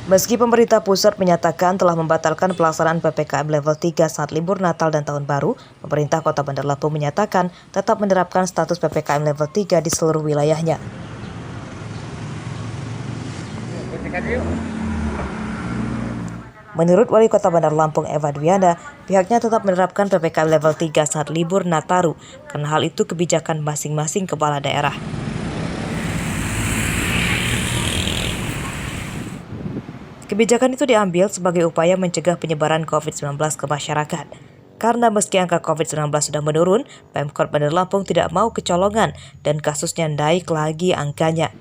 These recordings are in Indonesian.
Meski pemerintah pusat menyatakan telah membatalkan pelaksanaan PPKM level 3 saat libur Natal dan Tahun Baru, pemerintah Kota Bandar Lampung menyatakan tetap menerapkan status PPKM level 3 di seluruh wilayahnya. Menurut Wali Kota Bandar Lampung Eva Dwianda, pihaknya tetap menerapkan PPKM level 3 saat libur Nataru, karena hal itu kebijakan masing-masing kepala daerah. Kebijakan itu diambil sebagai upaya mencegah penyebaran COVID-19 ke masyarakat. Karena meski angka COVID-19 sudah menurun, Pemkot Bandar Lampung tidak mau kecolongan dan kasusnya naik lagi angkanya.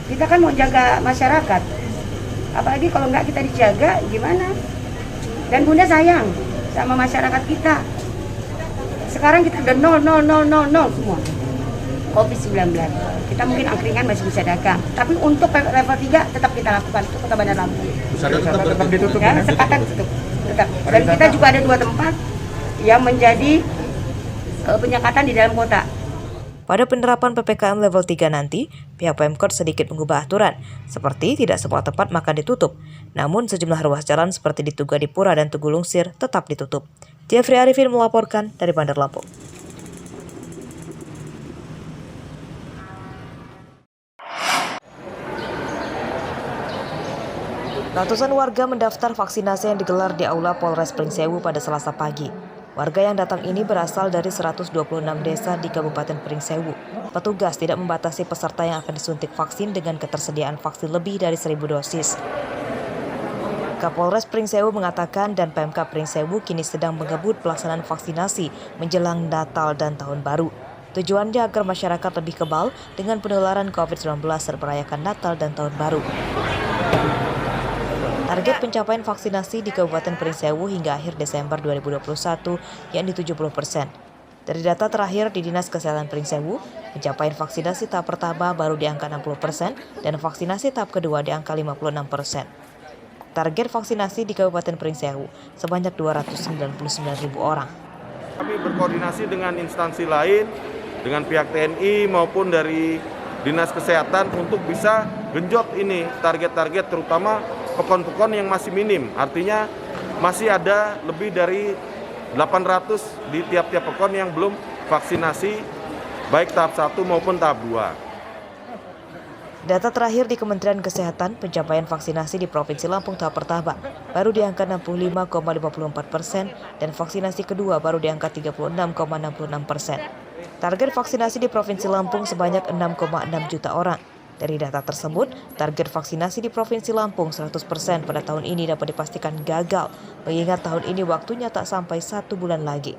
Kita kan mau jaga masyarakat, apalagi kalau nggak kita dijaga gimana? Dan Bunda sayang sama masyarakat kita. Sekarang kita udah nol semua. COVID-19. Kita mungkin angkringan masih bisa dagang, tapi untuk level 3 tetap kita lakukan untuk Kota Bandar Lampung. Tetap ditutup Ya, sepakat tutup. Tetap. Dan kita juga ada 2 tempat yang menjadi penyekatan di dalam kota. Pada penerapan PPKM level 3 nanti, pihak Pemkot sedikit mengubah aturan, seperti tidak semua tempat makan ditutup. Namun sejumlah ruas jalan seperti di Tugadipura dan Tugulungsir tetap ditutup. Jeffrey Arifin melaporkan dari Bandar Lampung. Ratusan warga mendaftar vaksinasi yang digelar di Aula Polres Pringsewu pada Selasa pagi. Warga yang datang ini berasal dari 126 desa di Kabupaten Pringsewu. Petugas tidak membatasi peserta yang akan disuntik vaksin dengan ketersediaan vaksin lebih dari 1.000 dosis. Kapolres Pringsewu mengatakan dan Pemkab Pringsewu kini sedang mengebut pelaksanaan vaksinasi menjelang Natal dan Tahun Baru. Tujuannya agar masyarakat lebih kebal dengan penularan COVID-19 saat merayakan Natal dan Tahun Baru. Target pencapaian vaksinasi di Kabupaten Pringsewu hingga akhir Desember 2021 yakni 70%. Dari data terakhir di Dinas Kesehatan Pringsewu, pencapaian vaksinasi tahap pertama baru di angka 60% dan vaksinasi tahap kedua di angka 56%. Target vaksinasi di Kabupaten Pringsewu sebanyak 299.000 orang. Kami berkoordinasi dengan instansi lain, dengan pihak TNI maupun dari Dinas Kesehatan untuk bisa genjot ini target-target terutama pekon-pekon yang masih minim. Artinya masih ada lebih dari 800 di tiap-tiap pekon yang belum vaksinasi baik tahap 1 maupun tahap 2. Data terakhir di Kementerian Kesehatan, pencapaian vaksinasi di Provinsi Lampung tahap pertama baru di angka 65,54% dan vaksinasi kedua baru di angka 36,66%. Target vaksinasi di Provinsi Lampung sebanyak 6,6 juta orang. Dari data tersebut, target vaksinasi di Provinsi Lampung 100% pada tahun ini dapat dipastikan gagal, mengingat tahun ini waktunya tak sampai 1 bulan lagi.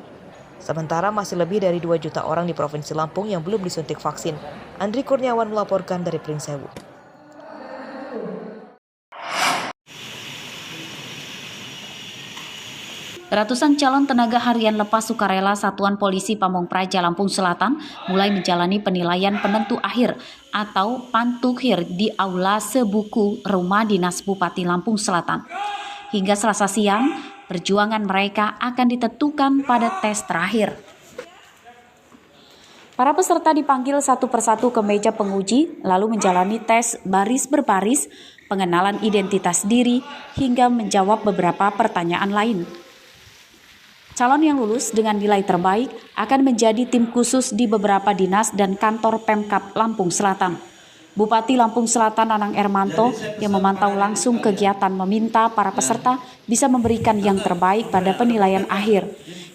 Sementara masih lebih dari 2 juta orang di Provinsi Lampung yang belum disuntik vaksin. Andri Kurniawan melaporkan dari Pringsewu. Ratusan calon tenaga harian lepas sukarela Satuan Polisi Pamong Praja Lampung Selatan mulai menjalani penilaian penentu akhir atau pantukhir di Aula Sebuku Rumah Dinas Bupati Lampung Selatan. Hingga Selasa siang, perjuangan mereka akan ditentukan pada tes terakhir. Para peserta dipanggil satu persatu ke meja penguji, lalu menjalani tes baris berbaris, pengenalan identitas diri, hingga menjawab beberapa pertanyaan lain. Calon yang lulus dengan nilai terbaik akan menjadi tim khusus di beberapa dinas dan kantor Pemkab Lampung Selatan. Bupati Lampung Selatan Anang Ermanto yang memantau langsung kegiatan meminta para peserta bisa memberikan yang terbaik pada penilaian akhir.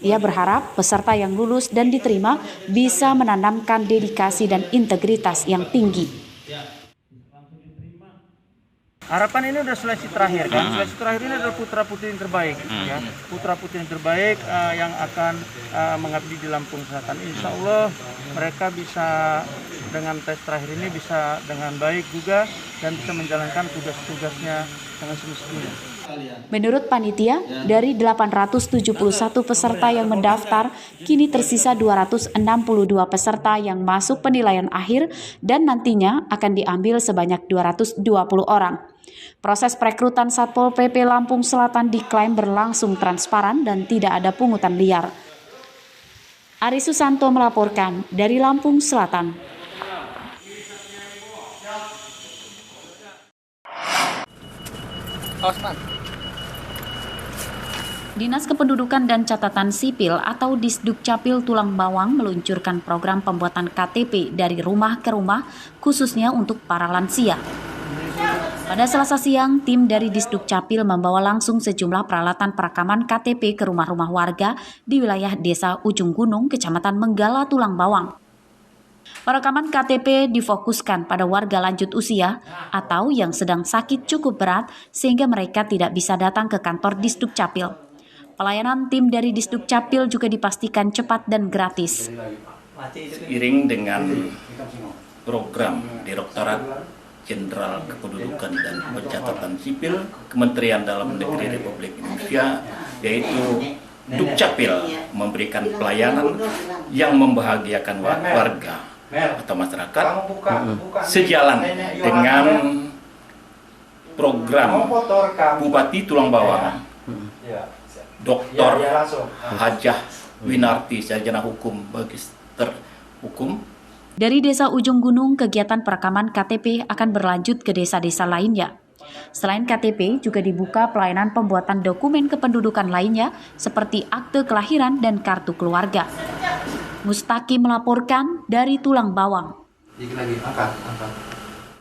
Ia berharap peserta yang lulus dan diterima bisa menanamkan dedikasi dan integritas yang tinggi. Harapan ini udah seleksi terakhir kan, seleksi terakhir ini adalah putra-putri yang terbaik, ya, putra-putri yang terbaik yang akan mengabdi di Lampung Selatan. Insya Allah mereka bisa dengan tes terakhir ini bisa dengan baik juga dan bisa menjalankan tugas-tugasnya dengan semestinya. Menurut panitia, dari 871 peserta yang mendaftar, kini tersisa 262 peserta yang masuk penilaian akhir dan nantinya akan diambil sebanyak 220 orang. Proses perekrutan Satpol PP Lampung Selatan diklaim berlangsung transparan dan tidak ada pungutan liar. Ari Susanto melaporkan dari Lampung Selatan. Dinas Kependudukan dan Catatan Sipil atau Disdukcapil Tulang Bawang meluncurkan program pembuatan KTP dari rumah ke rumah khususnya untuk para lansia. Pada Selasa siang, tim dari Disdukcapil membawa langsung sejumlah peralatan perekaman KTP ke rumah-rumah warga di wilayah Desa Ujung Gunung, Kecamatan Menggala, Tulang Bawang. Perekaman KTP difokuskan pada warga lanjut usia atau yang sedang sakit cukup berat sehingga mereka tidak bisa datang ke kantor Disdukcapil. Pelayanan tim dari Disdukcapil juga dipastikan cepat dan gratis. Seiring dengan program Direktorat Jenderal Kependudukan dan Pencatatan Sipil Kementerian Dalam Negeri Republik Indonesia, yaitu Dukcapil memberikan pelayanan yang membahagiakan warga atau masyarakat sejalan dengan program Bupati Tulang Bawang, Dr. Hajah Winarti, sarjana hukum, magister hukum. Dari Desa Ujung Gunung, kegiatan perekaman KTP akan berlanjut ke desa-desa lainnya. Selain KTP, juga dibuka pelayanan pembuatan dokumen kependudukan lainnya seperti akte kelahiran dan kartu keluarga. Mustaqim melaporkan dari Tulang Bawang.